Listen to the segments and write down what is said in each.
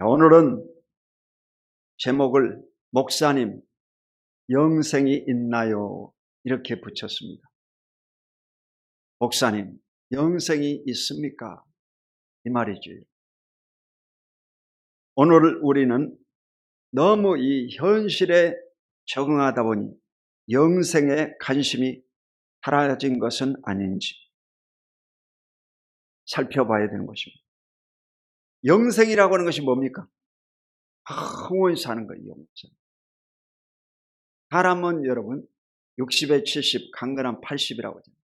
오늘은 제목을 목사님, 영생이 있나요? 이렇게 붙였습니다. 목사님, 영생이 있습니까? 이 말이죠. 오늘 우리는 너무 이 현실에 적응하다 보니 영생에 관심이 사라진 것은 아닌지 살펴봐야 되는 것입니다. 영생이라고 하는 것이 뭡니까? 영원히 사는 거예요. 영생. 사람은 여러분 60에 70, 강건한 80이라고 하잖아요.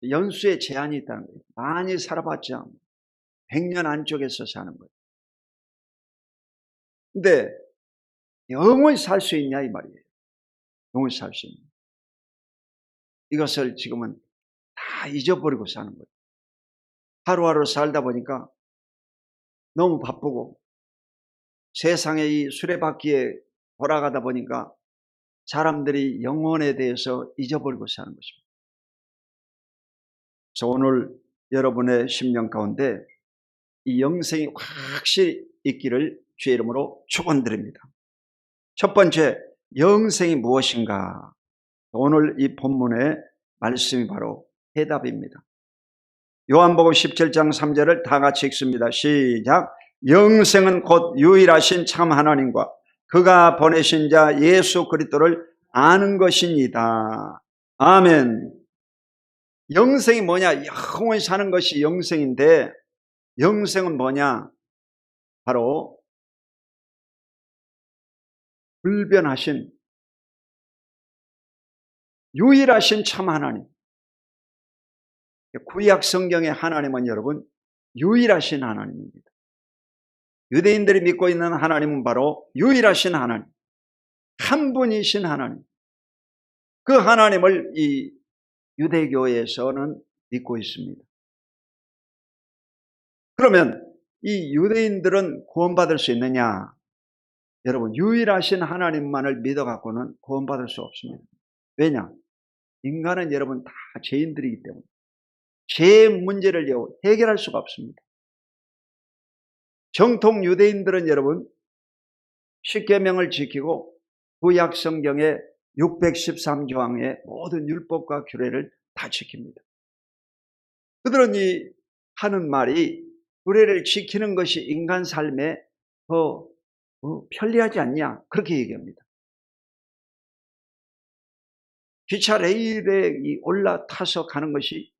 연수에 제한이 있다는 거예요. 많이 살아봤지 않고 100년 안쪽에서 사는 거예요. 근데 영원히 살 수 있냐 이 말이에요. 영원히 살 수 있냐. 이것을 지금은 다 잊어버리고 사는 거예요. 하루하루 살다 보니까 너무 바쁘고 세상의 이 수레바퀴에 돌아가다 보니까 사람들이 영혼에 대해서 잊어버리고 사는 것입니다. 그래서 오늘 여러분의 심령 가운데 이 영생이 확실히 있기를 주의 이름으로 축원드립니다. 첫 번째, 영생이 무엇인가? 오늘 이 본문의 말씀이 바로 해답입니다. 요한복음 17장 3절을 다 같이 읽습니다. 시작. 영생은 곧 유일하신 참 하나님과 그가 보내신 자 예수 그리스도를 아는 것입니다. 아멘. 영생이 뭐냐? 영원히 사는 것이 영생인데, 영생은 뭐냐? 바로 불변하신 유일하신 참 하나님. 구약 성경의 하나님은 여러분 유일하신 하나님입니다. 유대인들이 믿고 있는 하나님은 바로 유일하신 하나님, 한 분이신 하나님. 그 하나님을 이 유대교에서는 믿고 있습니다. 그러면 이 유대인들은 구원받을 수 있느냐? 여러분, 유일하신 하나님만을 믿어갖고는 구원받을 수 없습니다. 왜냐? 인간은 여러분 다 죄인들이기 때문에 죄의 문제를 해결할 수가 없습니다. 정통 유대인들은 여러분 십계명을 지키고 구약 성경의 613조항의 모든 율법과 규례를 다 지킵니다. 그들은 이 하는 말이 규례를 지키는 것이 인간 삶에 더 편리하지 않냐 그렇게 얘기합니다. 기차 레일에 올라타서 가는 것이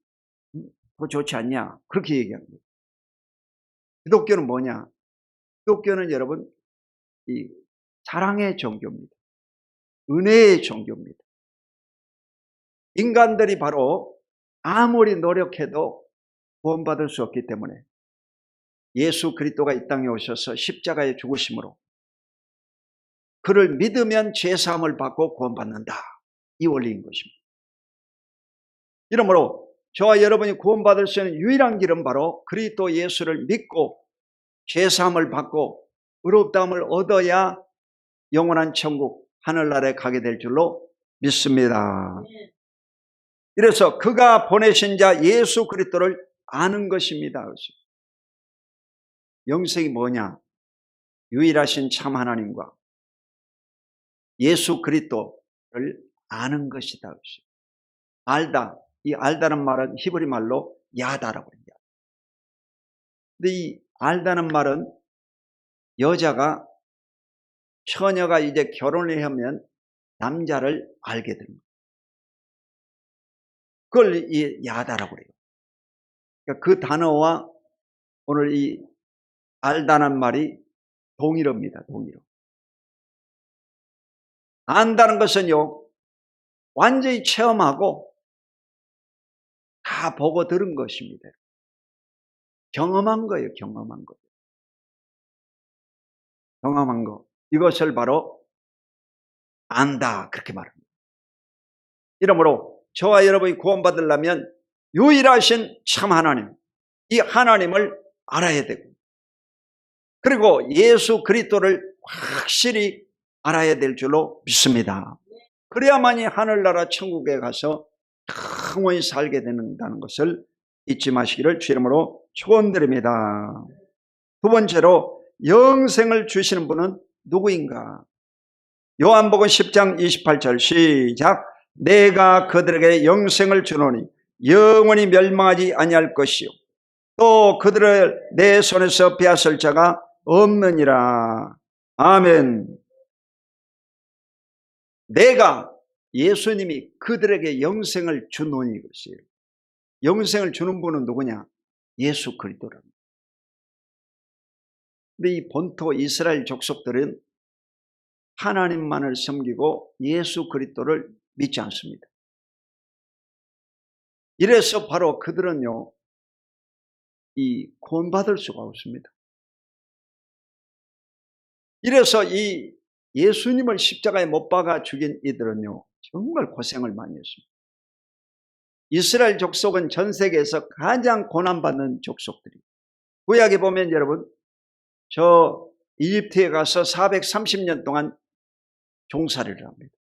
더 좋지 않냐 그렇게 얘기합니다. 기독교는 뭐냐? 기독교는 여러분 이 사랑의 종교입니다. 은혜의 종교입니다. 인간들이 바로 아무리 노력해도 구원받을 수 없기 때문에 예수 그리스도가 이 땅에 오셔서 십자가에 죽으심으로 그를 믿으면 죄사함을 받고 구원받는다. 이 원리인 것입니다. 이러므로 저와 여러분이 구원받을 수 있는 유일한 길은 바로 그리스도 예수를 믿고 죄사함을 받고 의롭다함을 얻어야 영원한 천국 하늘나라에 가게 될 줄로 믿습니다. 이래서 그가 보내신 자 예수 그리스도를 아는 것입니다. 영생이 뭐냐? 유일하신 참 하나님과 예수 그리스도를 아는 것이다. 알다. 이 알다는 말은 히브리 말로 야다라고 합니다. 근데 이 알다는 말은 여자가 처녀가 이제 결혼을 하면 남자를 알게 됩니다. 그걸 이 야다라고 그래요. 그러니까 그 단어와 오늘 이 알다는 말이 동일어입니다. 동일어. 안다는 것은요, 완전히 체험하고 다 보고 들은 것입니다. 경험한 거예요. 경험한 거. 경험한 거. 이것을 바로 안다 그렇게 말합니다. 이러므로 저와 여러분이 구원받으려면 유일하신 참 하나님, 이 하나님을 알아야 되고 그리고 예수 그리스도를 확실히 알아야 될 줄로 믿습니다. 그래야만이 하늘나라 천국에 가서 영원히 살게 된다는 것을 잊지 마시기를 주의 이름으로 축원드립니다. 두 번째로 영생을 주시는 분은 누구인가? 요한복음 10장 28절 시작. 내가 그들에게 영생을 주노니 영원히 멸망하지 아니할 것이요 또 그들을 내 손에서 빼앗을 자가 없느니라. 아멘. 내가, 예수님이 그들에게 영생을 주노니 그랬어요. 영생을 주는 분은 누구냐? 예수 그리스도랍니다. 근데 이 본토 이스라엘 족속들은 하나님만을 섬기고 예수 그리스도를 믿지 않습니다. 이래서 바로 그들은요, 이 구원받을 수가 없습니다. 이래서 이 예수님을 십자가에 못 박아 죽인 이들은요, 정말 고생을 많이 했습니다. 이스라엘 족속은 전 세계에서 가장 고난받는 족속들이에요. 구약에 보면 여러분, 저 이집트에 가서 430년 동안 종살이를 합니다.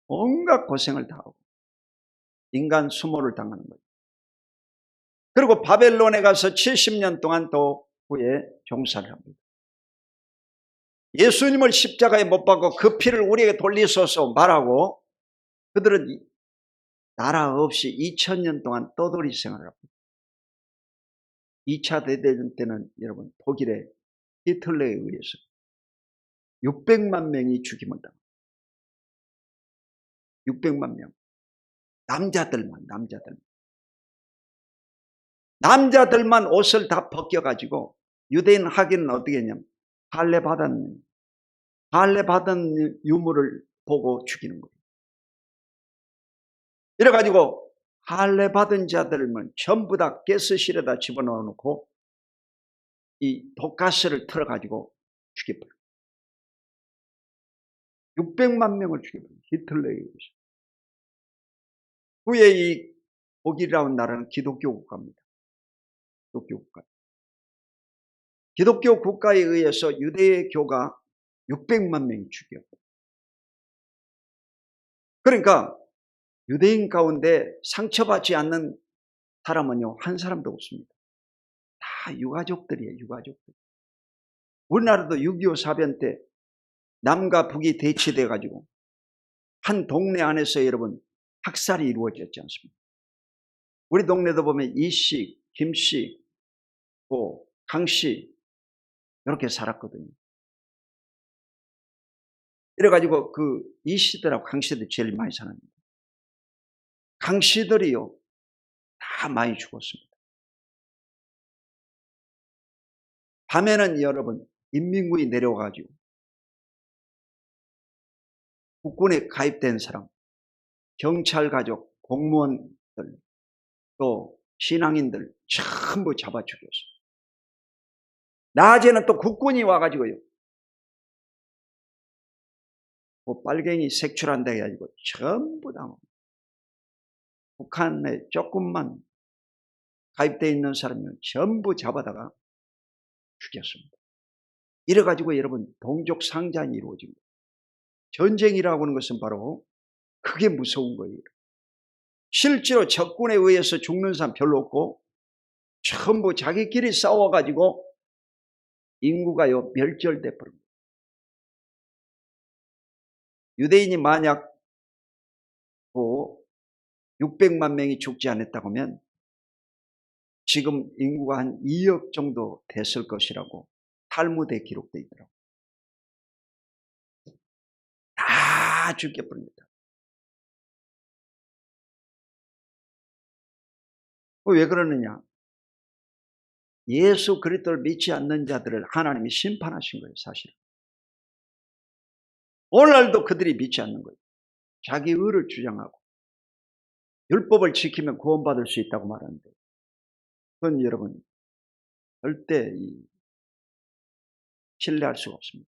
온갖 고생을 다 하고 인간 수모를 당하는 거예요. 그리고 바벨론에 가서 70년 동안 또 후에 종살이를 합니다. 예수님을 십자가에 못 박고 그 피를 우리에게 돌리소서 말하고 그들은 나라 없이 2000년 동안 떠돌이 생활을 합니다. 2차 대대전 때는 여러분 독일의 히틀러에 의해서 600만 명이 죽임을 당합니다. 600만 명. 남자들만 옷을 다 벗겨가지고 유대인 하기는 어떻게 했냐면 할례 받은 유물을 보고 죽이는 거예요. 이래가지고 할례 받은 자들만 전부 다 가스실에다 집어넣어 놓고 이 독가스를 틀어가지고 죽여버려요. 600만 명을 죽여버려요. 히틀러에 의해서. 후에 이 독일이라는 나라는 기독교 국가입니다. 기독교 국가에 의해서 유대교가 600만 명이 죽였고, 그러니까 유대인 가운데 상처받지 않는 사람은요 한 사람도 없습니다. 다 유가족들이에요. 유가족들. 우리나라도 6.25 사변 때 남과 북이 대치돼 가지고 한 동네 안에서 여러분 학살이 이루어졌지 않습니까? 우리 동네도 보면 이씨, 김씨, 강씨 이렇게 살았거든요. 이래가지고 그 이씨들하고 강씨들이 제일 많이 살았는데 강씨들이요 다 많이 죽었습니다. 밤에는 여러분 인민군이 내려와가지고 국군에 가입된 사람, 경찰 가족, 공무원들, 또 신앙인들 전부 잡아 죽였어요. 낮에는 또 국군이 와가지고요 뭐 빨갱이 색출한다 해가지고 전부 다 북한에 조금만 가입되어 있는 사람은 전부 잡아다가 죽였습니다. 이래가지고 여러분 동족 상잔이 이루어진 거예요. 전쟁이라고 하는 것은 바로 그게 무서운 거예요. 실제로 적군에 의해서 죽는 사람 별로 없고 전부 자기끼리 싸워가지고 인구가요 멸절돼 버립니다. 유대인이 만약 600만 명이 죽지 않았다고 하면 지금 인구가 한 2억 정도 됐을 것이라고 탈무드에 기록되어 있더라고요. 다 죽여버립니다. 왜 그러느냐? 예수 그리스도를 믿지 않는 자들을 하나님이 심판하신 거예요. 사실은. 오늘날도 그들이 믿지 않는 거예요. 자기 의를 주장하고 율법을 지키면 구원받을 수 있다고 말하는데 그건 여러분 절대 신뢰할 수가 없습니다.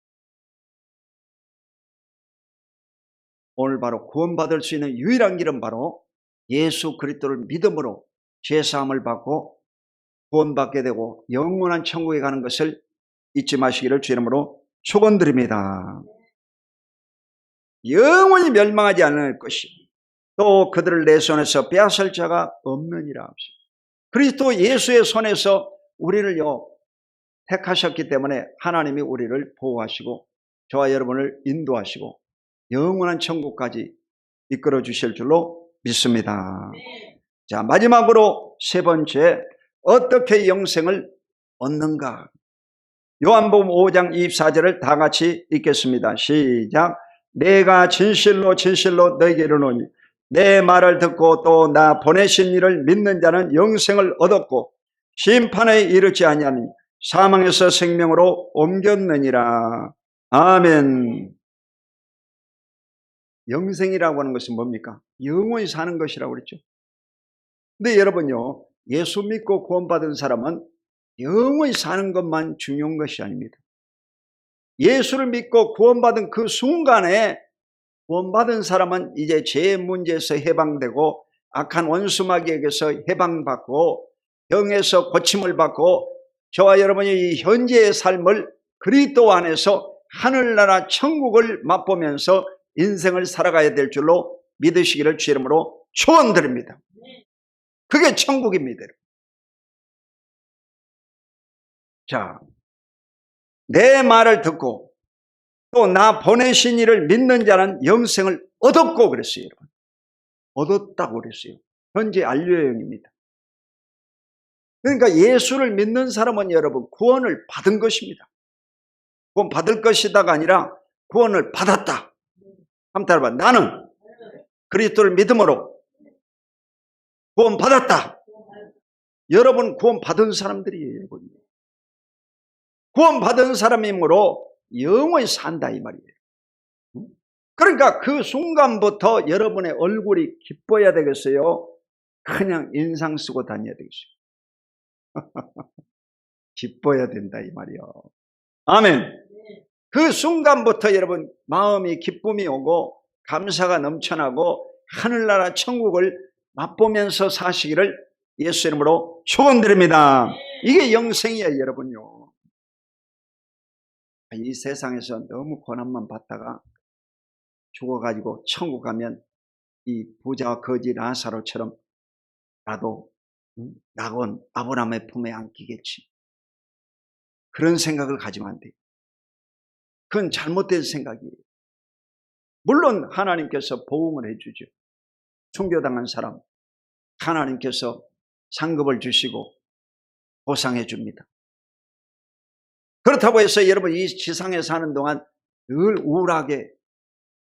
오늘 바로 구원받을 수 있는 유일한 길은 바로 예수 그리스도를 믿음으로 죄사함을 받고 구원받게 되고 영원한 천국에 가는 것을 잊지 마시기를 주 이름으로 축원드립니다. 영원히 멸망하지 않을 것이요 또 그들을 내 손에서 빼앗을 자가 없느니라. 그리스도 예수의 손에서 우리를요 택하셨기 때문에 하나님이 우리를 보호하시고 저와 여러분을 인도하시고 영원한 천국까지 이끌어 주실 줄로 믿습니다. 자, 마지막으로 세 번째, 어떻게 영생을 얻는가? 요한복음 5장 24절을 다 같이 읽겠습니다. 시작. 내가 진실로 진실로 너희에게 이르노니 내 말을 듣고 또 나 보내신 이를 믿는 자는 영생을 얻었고 심판에 이르지 아니하니 사망에서 생명으로 옮겼느니라. 아멘. 영생이라고 하는 것은 뭡니까? 영원히 사는 것이라고 그랬죠. 근데 여러분요, 예수 믿고 구원받은 사람은 영원히 사는 것만 중요한 것이 아닙니다. 예수를 믿고 구원받은 그 순간에 구원받은 사람은 이제 죄의 문제에서 해방되고 악한 원수마귀에게서 해방받고 병에서 고침을 받고 저와 여러분이 이 현재의 삶을 그리스도 안에서 하늘나라 천국을 맛보면서 인생을 살아가야 될 줄로 믿으시기를 주 이름으로 축원드립니다. 그게 천국입니다. 자, 내 말을 듣고 또 나 보내신 이를 믿는 자는 영생을 얻었고 그랬어요. 여러분. 얻었다고 그랬어요. 현재 완료형입니다. 그러니까 예수를 믿는 사람은 여러분 구원을 받은 것입니다. 구원 받을 것이다가 아니라 구원을 받았다. 한번 따라봐. 나는 그리스도를 믿음으로 구원 받았다. 여러분 구원 받은 사람들이에요. 여러분. 구원 받은 사람이므로 영원히 산다 이 말이에요. 그러니까 그 순간부터 여러분의 얼굴이 기뻐야 되겠어요? 그냥 인상 쓰고 다녀야 되겠어요? 기뻐야 된다 이 말이요. 아멘. 그 순간부터 여러분 마음이 기쁨이 오고 감사가 넘쳐나고 하늘나라 천국을 맛보면서 사시기를 예수 이름으로 축원드립니다. 이게 영생이에요 여러분요. 이 세상에서 너무 고난만 받다가 죽어가지고 천국 가면 이 부자와 거지 라사로처럼 나도 낙원 아브라함의 품에 안기겠지. 그런 생각을 가지면 안 돼요. 그건 잘못된 생각이에요. 물론 하나님께서 보응을 해주죠. 순교당한 사람 하나님께서 상급을 주시고 보상해 줍니다. 그렇다고 해서 여러분 이 지상에 사는 동안 늘 우울하게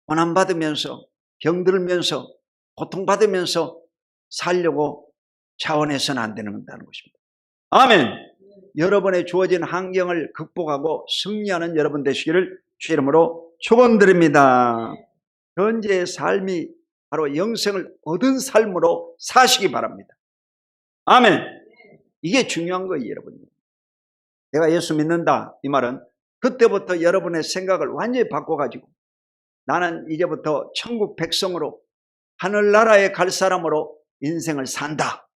고난받으면서 병들면서 고통받으면서 살려고 자원해서는 안 되는 것입니다. 아멘. 여러분의 주어진 환경을 극복하고 승리하는 여러분 되시기를 주 이름으로 축원드립니다. 현재의 삶이 바로 영생을 얻은 삶으로 사시기 바랍니다. 아멘. 이게 중요한 거예요 여러분. 내가 예수 믿는다 이 말은 그때부터 여러분의 생각을 완전히 바꿔가지고 나는 이제부터 천국 백성으로 하늘나라에 갈 사람으로 인생을 산다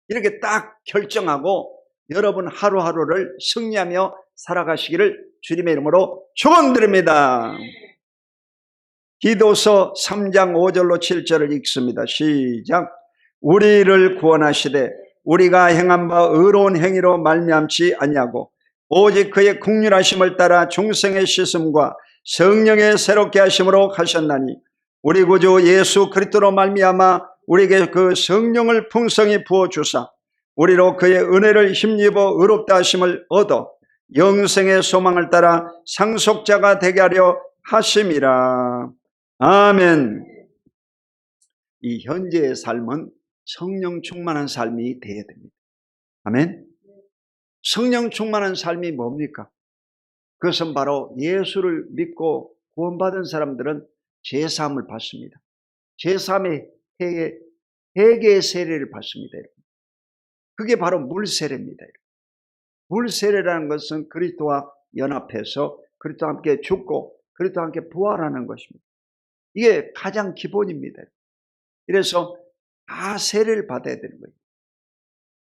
이렇게 딱 결정하고 여러분 하루하루를 승리하며 살아가시기를 주님의 이름으로 축원드립니다. 디도서 3장 5절로 7절을 읽습니다. 시작. 우리를 구원하시되 우리가 행한 바 의로운 행위로 말미암지 아니하고 오직 그의 긍휼하심을 따라 중생의 씻음과 성령의 새롭게 하심으로 하셨나니 우리 구주 예수 그리스도로 말미암아 우리에게 그 성령을 풍성히 부어주사 우리로 그의 은혜를 힘입어 의롭다 하심을 얻어 영생의 소망을 따라 상속자가 되게 하려 하심이라. 아멘. 이 현재의 삶은 성령 충만한 삶이 되어야 됩니다. 아멘. 성령 충만한 삶이 뭡니까? 그것은 바로 예수를 믿고 구원받은 사람들은 제사함을 받습니다. 제사함의 회개의 세례를 받습니다. 그게 바로 물세례입니다. 물세례라는 것은 그리스도와 연합해서 그리스도와 함께 죽고 그리스도와 함께 부활하는 것입니다. 이게 가장 기본입니다. 그래서 다 세례를 받아야 되는 거예요.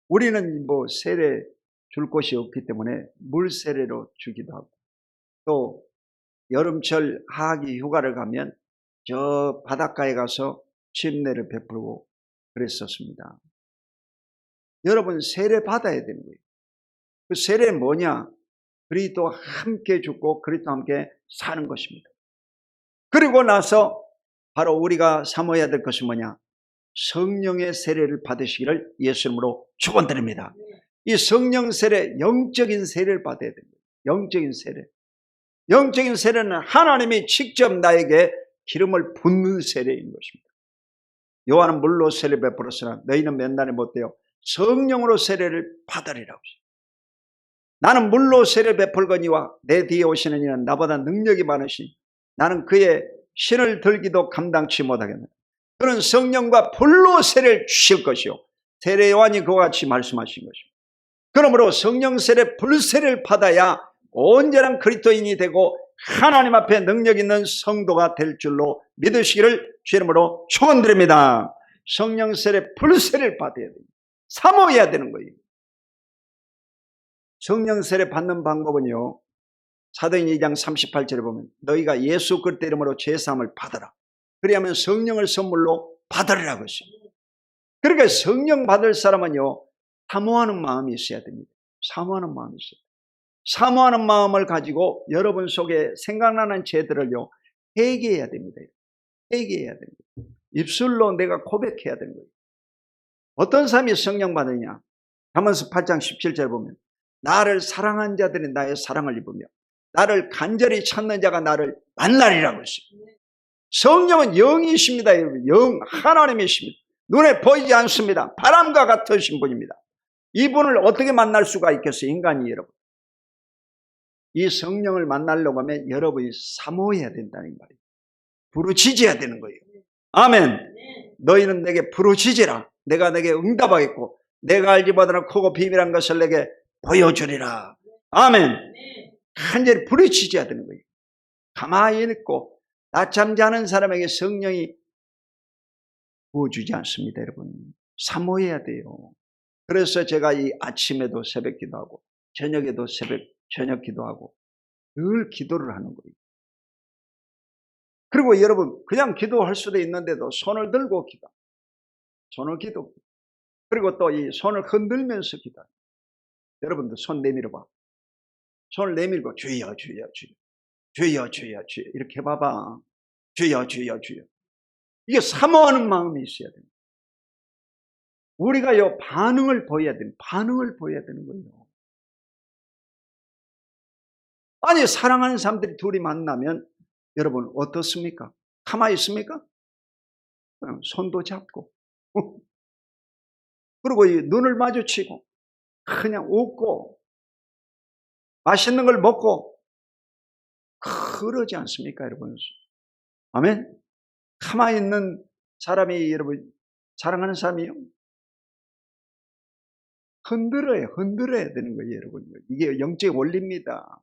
우리는 뭐 세례 줄 곳이 없기 때문에 물세례로 주기도 하고 또 여름철 하기 휴가를 가면 저 바닷가에 가서 침례를 베풀고 그랬었습니다. 여러분 세례 받아야 되는 거예요. 그 세례는 뭐냐? 그리스도와 함께 죽고 그리스도와 함께 사는 것입니다. 그리고 나서 바로 우리가 삼아야 될 것은 뭐냐? 성령의 세례를 받으시기를 예수 이름으로 축원드립니다. 이 성령 세례, 영적인 세례를 받아야 됩니다. 영적인 세례. 영적인 세례는 하나님이 직접 나에게 기름을 붓는 세례인 것입니다. 요한은 물로 세례 베풀었으나 너희는 맨날에 못되어 성령으로 세례를 받으리라고. 나는 물로 세례 베풀거니와 내 뒤에 오시는 이는 나보다 능력이 많으시니 나는 그의 신을 들기도 감당치 못하겠느냐. 그는 성령과 불로 세례를 주실 것이요 세례 요한이 그와 같이 말씀하신 것입니다. 그러므로 성령 세례 불세례를 받아야 온전한 그리스도인이 되고 하나님 앞에 능력 있는 성도가 될 줄로 믿으시기를 주 이름으로 축원드립니다. 성령 세례 불세례를 받아야 됩니다. 사모해야 되는 거예요. 성령 세례 받는 방법은요, 사도행 2장 38절에 보면 너희가 예수 그리스도 이름으로 죄사함을 받으라. 그리하면 성령을 선물로 받으리라고 했습니다. 그러니까 성령 받을 사람은요, 사모하는 마음이 있어야 됩니다. 사모하는 마음이 있어야 됩니다. 사모하는 마음을 가지고 여러분 속에 생각나는 죄들을요, 회개해야 됩니다. 회개해야 됩니다. 입술로 내가 고백해야 되는 거예요. 어떤 사람이 성령 받으냐? 잠언서 8장 17절 보면 나를 사랑한 자들이 나의 사랑을 입으며 나를 간절히 찾는 자가 나를 만나리라고 했습니다. 성령은 영이십니다. 여러분. 영, 하나님이십니다. 눈에 보이지 않습니다. 바람과 같으신 분입니다. 이분을 어떻게 만날 수가 있겠어요? 인간이 여러분. 이 성령을 만나려고 하면 여러분이 사모해야 된다는 말이에요. 부르짖어야 되는 거예요. 아멘. 너희는 내게 부르짖으라. 내가 내게 응답하겠고 내가 알지 못하는 크고 비밀한 것을 내게 보여주리라. 아멘. 간절히 부르짖어야 되는 거예요. 가만히 있고 낮잠 자는 사람에게 성령이 부어주지 않습니다. 여러분. 사모해야 돼요. 그래서 제가 이 아침에도 새벽 기도하고 저녁에도 저녁 기도하고 늘 기도를 하는 거예요. 그리고 여러분 그냥 기도할 수도 있는데도 손을 들고 기도. 손을 기도. 그리고 또 이 손을 흔들면서 기도. 여러분도 손 내밀어 봐. 손을 내밀고 주여 주여 주여 주여 주여 주여 이렇게 해봐봐. 주여 주여 주여. 이게 사모하는 마음이 있어야 됩니다. 우리가요 반응을 보여야 됩니다. 반응을 보여야 되는 거예요. 아니 사랑하는 사람들이 둘이 만나면 여러분 어떻습니까? 가만히 있습니까? 손도 잡고 그리고 이 눈을 마주치고 그냥 웃고 맛있는 걸 먹고 그러지 않습니까 여러분? 아멘? 가만히 있는 사람이 여러분 사랑하는 사람이요? 흔들어야 되는 거예요 여러분. 이게 영적인 원리입니다.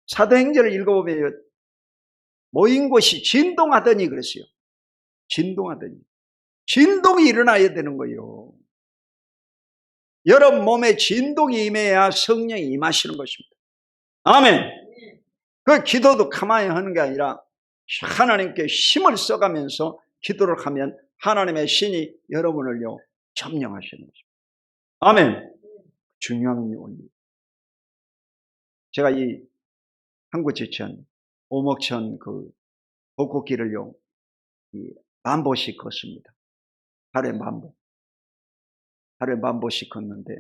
사도행전을 읽어보면 모인 곳이 진동하더니 그랬어요. 진동하더니. 진동이 일어나야 되는 거예요. 여러분 몸에 진동이 임해야 성령이 임하시는 것입니다. 아멘. 그 기도도 가만히 하는 게 아니라 하나님께 힘을 써가면서 기도를 하면 하나님의 신이 여러분을요 점령하시는 것입니다. 아멘. 중요한 원리. 제가 이 한구지천 오목천 그 벚꽃길을요 만보씩 걷습니다. 하루에 만보. 하루에 만보씩 걷는데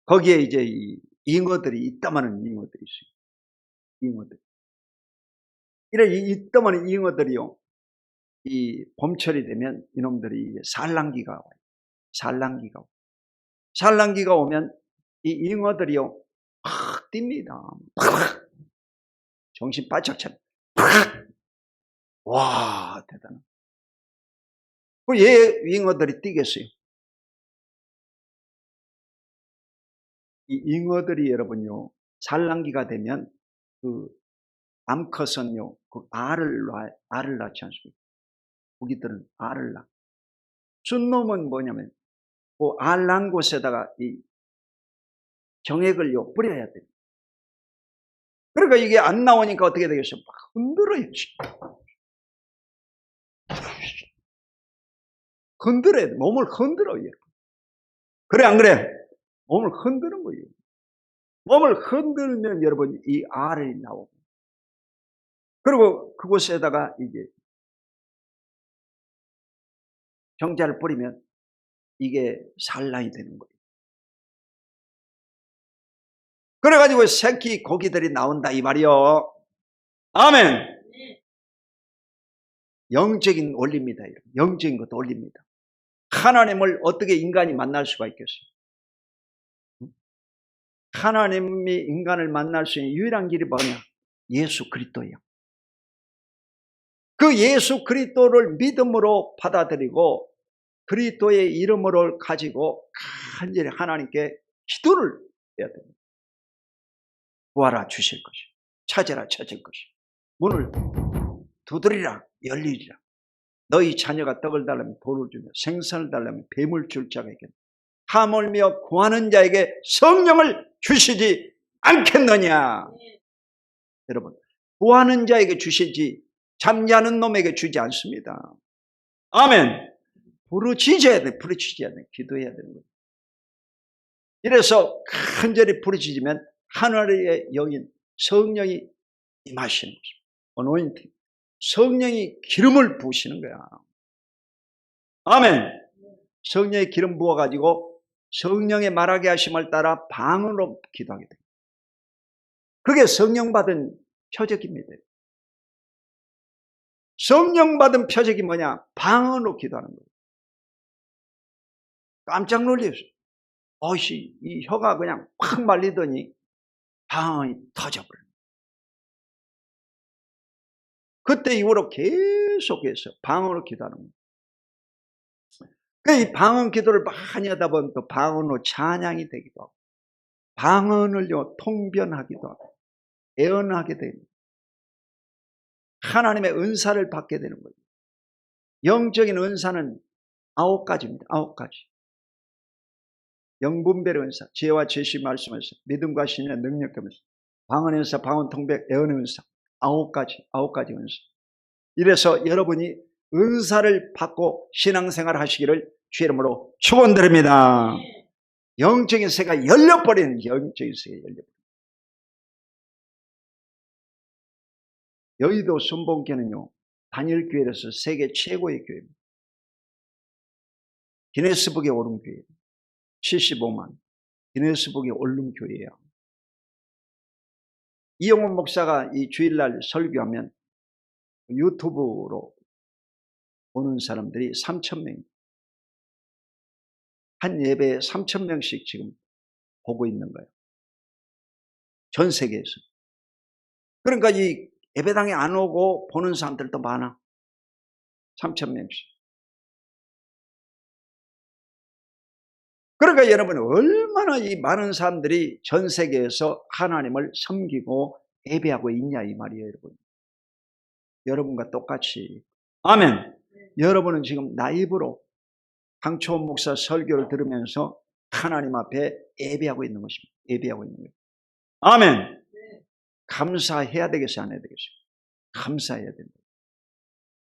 거기에 이제 이 잉어들이 이따만한 잉어들이 있어요. 잉어들. 이런 이따만한 잉어들이요. 이 봄철이 되면 이놈들이 산란기가 와요. 산란기가. 산란기가 오면 이 잉어들이요. 팍 뜁니다. 팍. 정신 바짝 차려. 팍. 와, 대단한. 왜 잉어들이 뛰겠어요? 이 잉어들이 여러분요, 산란기가 되면 그 암컷은요, 그 알을 낳지 않습니까? 고기들은 알을 낳아. 순놈은 뭐냐면, 그 알 낳은 곳에다가 이 정액을요, 뿌려야 돼요. 그러니까 이게 안 나오니까 어떻게 되겠어요? 막 흔들어요. 흔들어야 돼. 몸을 흔들어요. 그래, 안 그래? 몸을 흔드는 거예요. 몸을 흔들면 여러분 이 알이 나오고, 그리고 그곳에다가 이게 정자를 뿌리면 이게 산란이 되는 거예요. 그래가지고 새끼 고기들이 나온다 이 말이요. 아멘. 영적인 원리입니다. 영적인 것도 원리입니다. 하나님을 어떻게 인간이 만날 수가 있겠어요? 하나님이 인간을 만날 수 있는 유일한 길이 뭐냐? 예수 그리스도예요. 그 예수 그리스도를 믿음으로 받아들이고 그리스도의 이름을 가지고 간절히 하나님께 기도를 해야 됩니다. 구하라 주실 것이, 찾으라 찾을 것이, 문을 두드리라 열리리라. 너희 자녀가 떡을 달라면 돌을 주며 생선을 달라면 뱀을 줄 자가 있겠느냐. 하물며 구하는 자에게 성령을 주시지 않겠느냐. 여러분, 구하는 자에게 주시지 잠자는 놈에게 주지 않습니다. 아멘. 부르짖어야 돼. 부르짖어야 돼. 기도해야 되는 거예요. 이래서 간절히 부르짖으면 하늘의 영인 성령이 임하시는 것입니다. 어노인팅. 성령이 기름을 부으시는 거야. 아멘. 성령의 기름 부어가지고 성령의 말하게 하심을 따라 방언으로 기도하게 됩니다. 그게 성령 받은 표적입니다. 성령 받은 표적이 뭐냐? 방언으로 기도하는 거예요. 깜짝 놀랐어요. 이 혀가 그냥 확 말리더니 방언이 터져버려요. 그때 이후로 계속해서 방언으로 기도하는 거예요. 이 방언 기도를 많이 하다 보면 또 방언으로 찬양이 되기도 하고, 방언을요 통변하기도 하고, 예언하게 됩니다. 하나님의 은사를 받게 되는 거예요. 영적인 은사는 9가지입니다. 9가지. 영분별의 은사, 지혜와 지식 말씀에서 믿음과 신의 능력하면서 방언의 은사, 방언 통백, 예언의 은사, 9가지 은사. 이래서 여러분이 은사를 받고 신앙생활 하시기를 주의 이름으로 축원드립니다. 영적인 세계가 열려버리는, 영적인 세계가 열려버리는. 여의도 순복음교회는요 단일교회로서 세계 최고의 교회입니다. 기네스북에 오른 교회, 75만 기네스북에 오른 교회예요. 이영훈 목사가 이 주일날 설교하면 유튜브로 보는 사람들이 3,000명, 한 예배에 3,000명씩 지금 보고 있는 거예요. 전 세계에서. 그러니까 이 예배당에 안 오고 보는 사람들도 많아. 3,000명씩. 그러니까 여러분, 얼마나 이 많은 사람들이 전 세계에서 하나님을 섬기고 예배하고 있냐 이 말이에요, 여러분. 여러분과 똑같이. 아멘. 여러분은 지금 나입으로 강초원 목사 설교를 들으면서 하나님 앞에 예배하고 있는 것입니다. 예배하고 있는 거예요. 아멘. 감사해야 되겠어요, 안 해야 되겠어요? 감사해야 됩니다.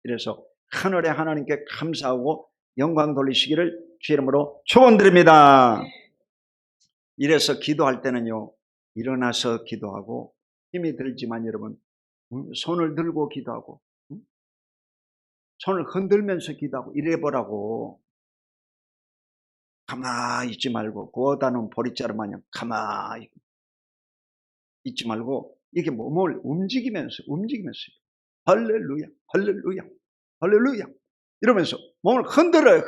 그래서 하늘의 하나님께 감사하고 영광 돌리시기를 주의 이름으로 축원드립니다. 이래서 기도할 때는요, 일어나서 기도하고 힘이 들지만 여러분, 손을 들고 기도하고, 손을 흔들면서 기도하고 이래보라고. 가만히 있지 말고, 구하다 놓은 보리자루 마냥 가만히 있지 말고 이렇게 몸을 움직이면서 할렐루야 할렐루야 할렐루야 이러면서 몸을 흔들어요.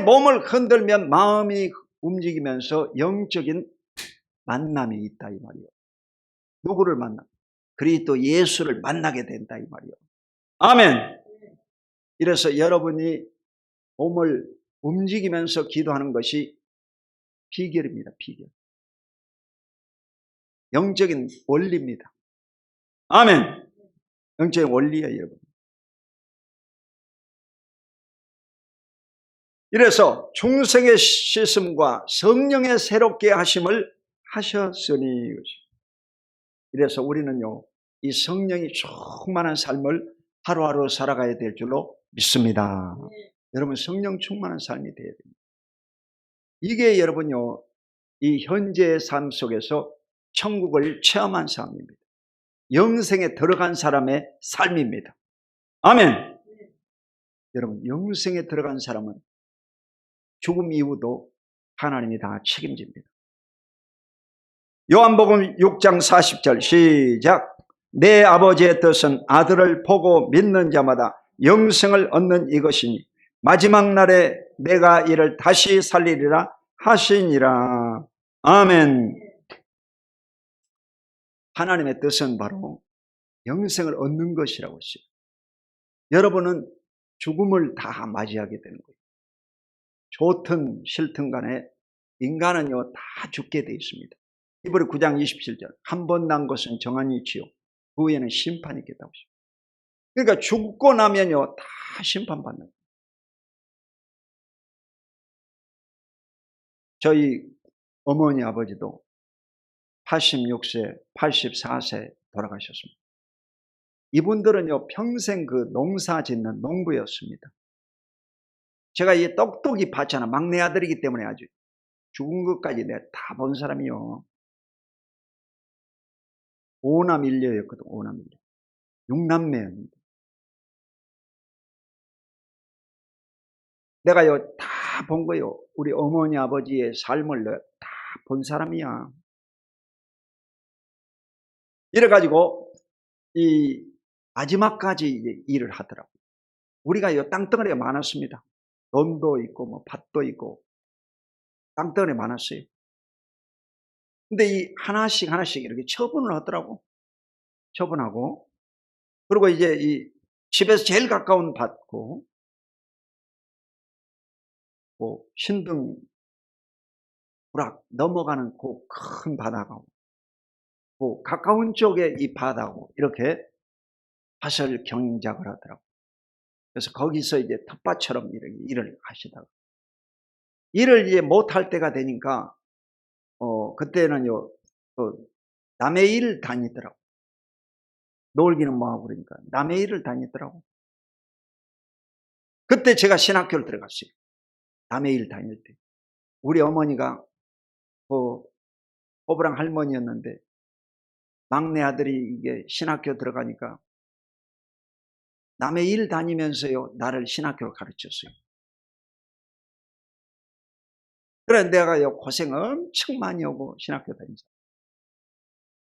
몸을 흔들면 마음이 움직이면서 영적인 만남이 있다 이 말이에요. 누구를 만나? 그리스도 예수를 만나게 된다 이 말이에요. 아멘. 이래서 여러분이 몸을 움직이면서 기도하는 것이 비결입니다. 비결. 영적인 원리입니다. 아멘. 영적인 원리예요, 여러분. 이래서 중생의 씻음과 성령의 새롭게 하심을 하셨으니. 이래서 우리는요, 이 성령이 충만한 삶을 하루하루 살아가야 될 줄로 믿습니다. 여러분, 성령 충만한 삶이 되어야 됩니다. 이게 여러분요, 이 현재의 삶 속에서 천국을 체험한 삶입니다. 영생에 들어간 사람의 삶입니다. 아멘. 여러분, 영생에 들어간 사람은 죽음 이후도 하나님이 다 책임집니다. 요한복음 6장 40절 시작. 내 아버지의 뜻은 아들을 보고 믿는 자마다 영생을 얻는 이것이니 마지막 날에 내가 이를 다시 살리리라 하시니라. 아멘. 하나님의 뜻은 바로 영생을 얻는 것이라고 했어요. 여러분은 죽음을 다 맞이하게 되는 거예요. 좋든 싫든 간에 인간은요 다 죽게 되어 있습니다. 히브리 9장 27절 한 번 난 것은 정한 이치요 그 후에는 심판이 있겠다고 했습니다. 그러니까 죽고 나면요 다 심판받는 거예요. 저희 어머니 아버지도 86세 84세 돌아가셨습니다. 이분들은요 평생 그 농사 짓는 농부였습니다. 제가 이 똑똑히 봤잖아. 막내 아들이기 때문에 아주 죽은 것까지 내가 다 본 사람이요. 5남 1녀였거든. 5남 1녀 6남매였는데 내가요 다 본 거요. 우리 어머니 아버지의 삶을 다 본 사람이야. 이래가지고 이 마지막까지 이제 일을 하더라고요. 우리가 이 땅덩어리가 많았습니다. 돈도 있고 뭐 밭도 있고 땅덩어리 많았어요. 근데 이 하나씩 하나씩 이렇게 처분을 하더라고. 처분하고 그리고 이제 이 집에서 제일 가까운 밭고 뭐 신등 부락 넘어가는 그 큰 바다하고 그 가까운 쪽에 이 바다하고 이렇게 밭을 경작을 하더라고. 그래서 거기서 이제 텃밭처럼 이렇게 일을 하시다가 일을 이제 못할 때가 되니까 그때는요 남의 일을 다니더라고. 놀기는 뭐하고 그러니까 남의 일을 다니더라고. 그때 제가 신학교를 들어갔어요. 남의 일 다닐 때 우리 어머니가 호부랑 할머니였는데 막내 아들이 이게 신학교 들어가니까 남의 일 다니면서요 나를 신학교를 가르쳤어요. 그래 내가요 고생 엄청 많이 하고 신학교 다녔어요.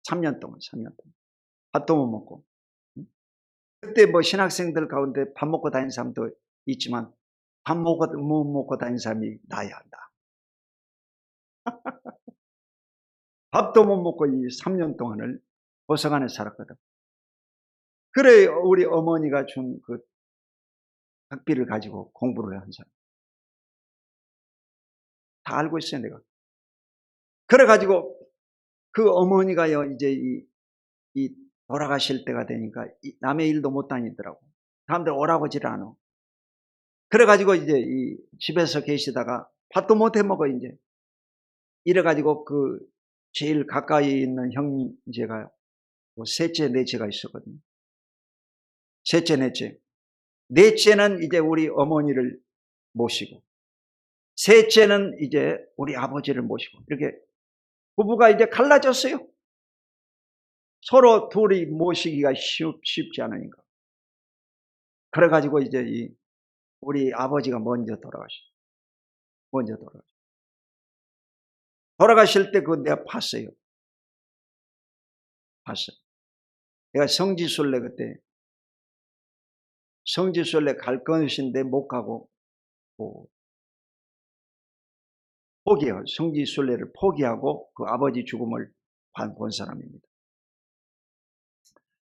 3년 동안 밥도 못 먹고. 그때 뭐 신학생들 가운데 밥 먹고 다니는 사람도 있지만 밥 못 먹고 다니는 사람이 나야 한다. 밥도 못 먹고 이 3년 동안을 도서관에 살았거든. 그래 우리 어머니가 준 그 학비를 가지고 공부를 한 사람. 다 알고 있어요 내가. 그래가지고 그 어머니가요 이제 이 돌아가실 때가 되니까 남의 일도 못 다니더라고. 사람들 오라고질 않아. 그래가지고 이제 이 집에서 계시다가 밥도 못 해먹어 이제. 이래가지고 그 제일 가까이 있는 형제가 뭐 셋째 넷째가 있었거든요. 셋째 넷째. 넷째는 이제 우리 어머니를 모시고 셋째는 이제 우리 아버지를 모시고 이렇게 부부가 이제 갈라졌어요. 서로 둘이 모시기가 쉽지 않으니까. 그래가지고 이제 우리 아버지가 먼저 돌아가셨어요. 돌아가실 때 그거 내가 봤어요. 내가 성지순례 그때 성지순례 갈 것인데 못 가고 포기해요. 성지순례를 포기하고 그 아버지 죽음을 본 사람입니다.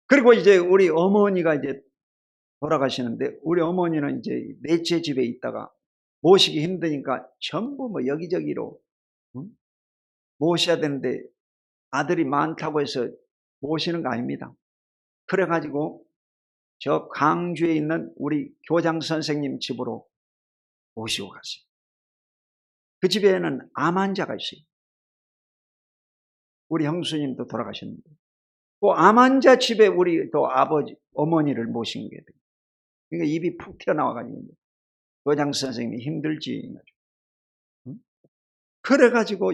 그리고 이제 우리 어머니가 이제 돌아가시는데 우리 어머니는 이제 넷째 집에 있다가 모시기 힘드니까 전부 뭐 여기저기로 모셔야 되는데 아들이 많다고 해서 모시는 거 아닙니다. 그래가지고 저 광주에 있는 우리 교장 선생님 집으로 모시고 갔어요. 그 집에는 암 환자가 있어요. 우리 형수님도 돌아가셨는데 그 암 환자 집에 우리 또 어머니를 모신 게 돼요. 그러니까 입이 푹 튀어나와가지고 교장 선생님이 힘들지. 그래가지고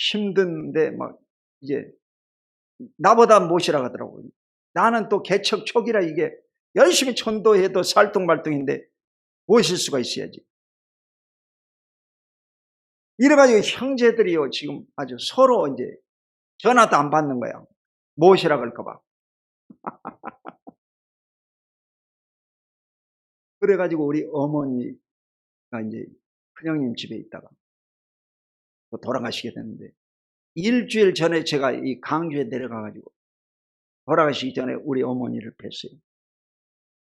힘든데 막 이제 나보다 모시라 하더라고요. 나는 또 개척 초기라 이게 열심히 전도해도 살뚱말뚱인데 모실 수가 있어야지. 이래가지고 형제들이요 지금 아주 서로 이제 전화도 안 받는 거야. 모시라 그럴까봐. 그래가지고 우리 어머니가 이제 큰형님 집에 있다가 또 돌아가시게 됐는데 일주일 전에 제가 이 강주에 내려가가지고 돌아가시기 전에 우리 어머니를 뵀어요.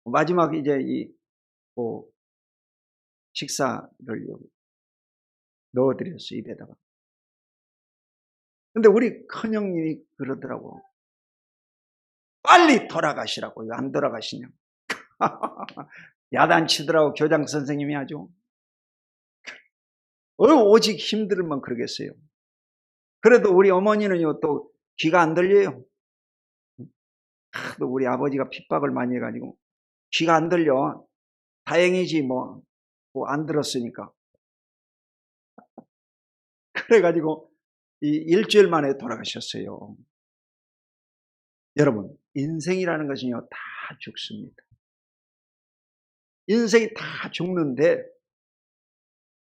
마지막 이제 뭐 식사를 넣어드렸어요, 입에다가. 근데 우리 큰형님이 그러더라고. 빨리 돌아가시라고. 왜 안 돌아가시냐. 야단치더라고, 교장 선생님이 아주. 오직 힘들면 그러겠어요. 그래도 우리 어머니는요, 또 귀가 안 들려요. 또 우리 아버지가 핍박을 많이 해가지고 귀가 안 들려. 다행이지 뭐 안 들었으니까. 그래가지고 일주일 만에 돌아가셨어요. 여러분, 인생이라는 것은요 다 죽습니다. 인생이 다 죽는데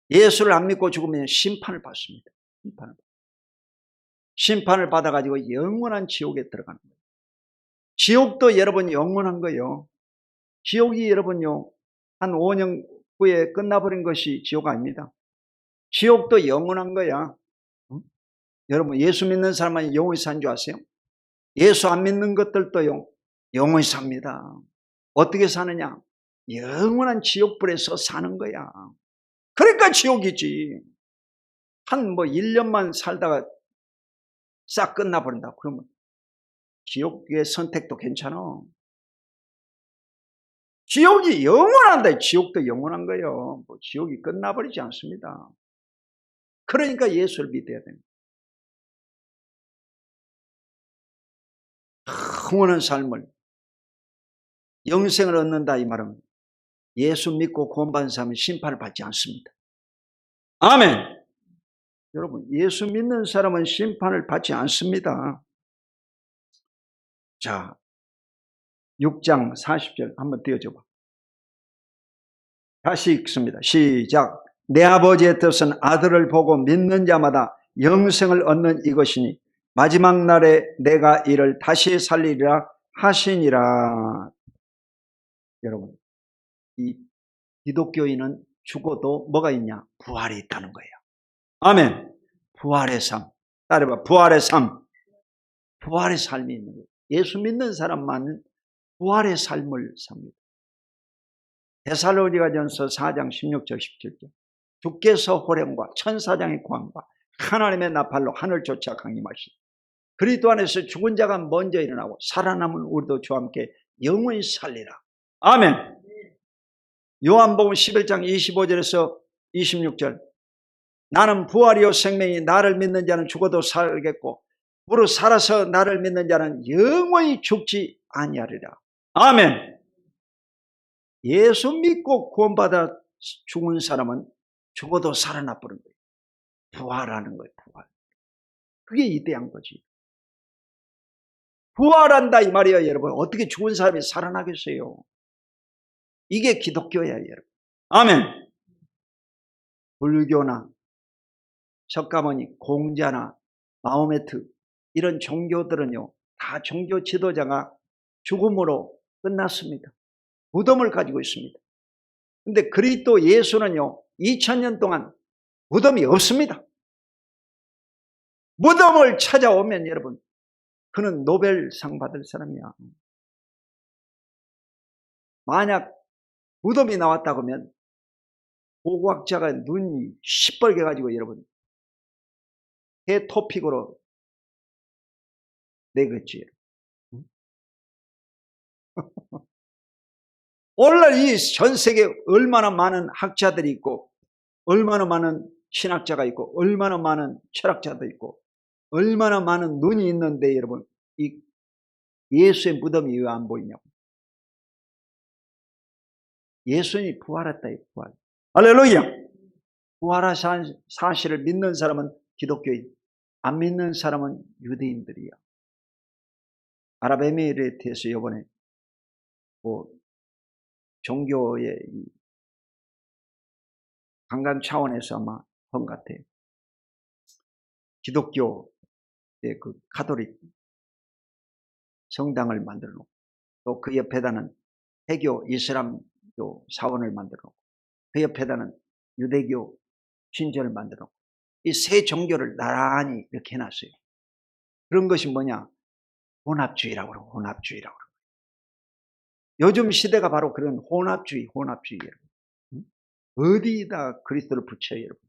예수를 안 믿고 죽으면 심판을 받습니다. 심판을 받아가지고 영원한 지옥에 들어가는 거예요. 지옥도 여러분 영원한 거예요. 지옥이 여러분요 한 5년 후에 끝나버린 것이 지옥 아닙니다. 지옥도 영원한 거야. 응? 여러분 예수 믿는 사람은 영원히 사는 줄 아세요? 예수 안 믿는 것들도요 영원히 삽니다. 어떻게 사느냐? 영원한 지옥불에서 사는 거야. 그러니까 지옥이지. 한 1년만 살다가 싹 끝나버린다. 그러면 지옥의 선택도 괜찮아. 지옥이 영원한다. 지옥도 영원한 거예요. 지옥이 끝나버리지 않습니다. 그러니까 예수를 믿어야 됩니다. 영원한 삶을, 영생을 얻는다 이 말은 예수 믿고 구원받은 사람은 심판을 받지 않습니다. 아멘. 여러분 예수 믿는 사람은 심판을 받지 않습니다. 자 6장 40절 한번 띄워줘봐. 다시 읽습니다. 시작. 내 아버지의 뜻은 아들을 보고 믿는 자마다 영생을 얻는 이것이니 마지막 날에 내가 이를 다시 살리리라 하시니라. 여러분 이 기독교인은 죽어도 뭐가 있냐? 부활이 있다는 거예요. 아멘. 부활의 삶. 따라해봐. 부활의 삶. 부활의 삶이 있는 거예요. 예수 믿는 사람만 부활의 삶을 삽니다. 데살로니가전서 4장 16절 17절. 주께서 호령과 천사장의 고함과 하나님의 나팔로 하늘 쫓아 강림하시니 그리스도 안에서 죽은 자가 먼저 일어나고 살아남은 우리도 주와 함께 영원히 살리라. 아멘. 요한복음 11장 25절에서 26절. 나는 부활이요 생명이 나를 믿는 자는 죽어도 살겠고 무릇 살아서 나를 믿는 자는 영원히 죽지 아니하리라. 아멘. 예수 믿고 구원받아 죽은 사람은 죽어도 살아나 버린 거예요. 부활하는 거예요. 부활. 그게 이대한 거지. 부활한다 이 말이에요. 여러분 어떻게 죽은 사람이 살아나겠어요? 이게 기독교야 여러분. 아멘. 불교나 석가모니, 공자나 마호메트 이런 종교들은요 다 종교 지도자가 죽음으로 끝났습니다. 무덤을 가지고 있습니다. 근데 그리스도 예수는요 2000년 동안 무덤이 없습니다. 무덤을 찾아오면 여러분 그는 노벨상 받을 사람이야. 만약 무덤이 나왔다고 하면 고고학자가 눈이 시뻘게 가지고 여러분 해 토픽으로 내겠지. 오늘날 이 전 세계에 얼마나 많은 학자들이 있고 얼마나 많은 신학자가 있고 얼마나 많은 철학자도 있고 얼마나 많은 눈이 있는데 여러분 이 예수의 무덤이 왜 안 보이냐고. 예수님이 부활했다. 부활. 할렐루야. 부활하신 사실을 믿는 사람은 기독교인. 안 믿는 사람은 유대인들이야. 아랍에미리트에서 이번에 종교의 관광 차원에서 아마 한 것 같아요. 기독교의 그 가톨릭 성당을 만들어 놓고 또 그 옆에다는 해교 이슬람교 사원을 만들어 놓고 그 옆에다는 유대교 신전을 만들어 놓고 이 세 종교를 나란히 이렇게 해놨어요. 그런 것이 뭐냐? 혼합주의라고 그러고 혼합주의라고 그러고. 요즘 시대가 바로 그런 혼합주의예요. 어디다 그리스도를 붙여요, 여러분?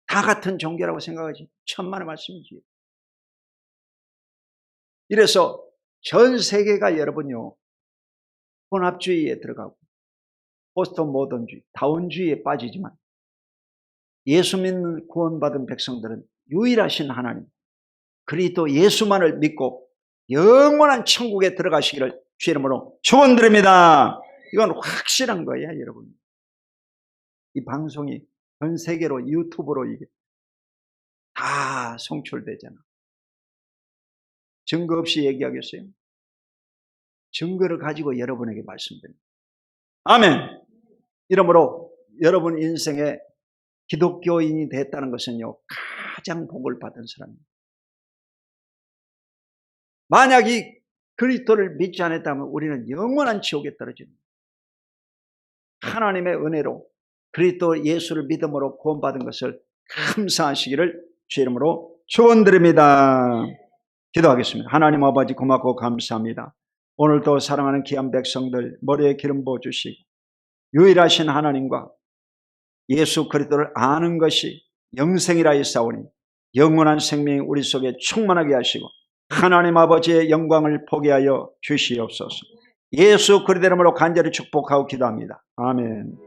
다 같은 종교라고 생각하지. 천만의 말씀이지. 이래서 전 세계가 여러분요, 혼합주의에 들어가고 포스트 모던주의, 다운주의에 빠지지만 예수 믿는 구원받은 백성들은 유일하신 하나님, 그리스도 예수만을 믿고 영원한 천국에 들어가시기를 주의 이름으로 축원드립니다. 이건 확실한 거예요, 여러분. 이 방송이 전 세계로 유튜브로 이게 다 송출되잖아. 증거 없이 얘기하겠어요? 증거를 가지고 여러분에게 말씀드립니다. 아멘. 이러므로 여러분 인생에 기독교인이 됐다는 것은요, 가장 복을 받은 사람입니다. 만약 이 그리스도를 믿지 않았다면 우리는 영원한 지옥에 떨어집니다. 하나님의 은혜로 그리스도 예수를 믿음으로 구원받은 것을 감사하시기를 주의 이름으로 축원드립니다. 기도하겠습니다. 하나님 아버지 고맙고 감사합니다. 오늘도 사랑하는 귀한 백성들 머리에 기름 부어주시고 유일하신 하나님과 예수 그리스도를 아는 것이 영생이라 했사오니 영원한 생명이 우리 속에 충만하게 하시고 하나님 아버지의 영광을 보게 하여 주시옵소서. 예수 그리스도 이름으로 간절히 축복하고 기도합니다. 아멘.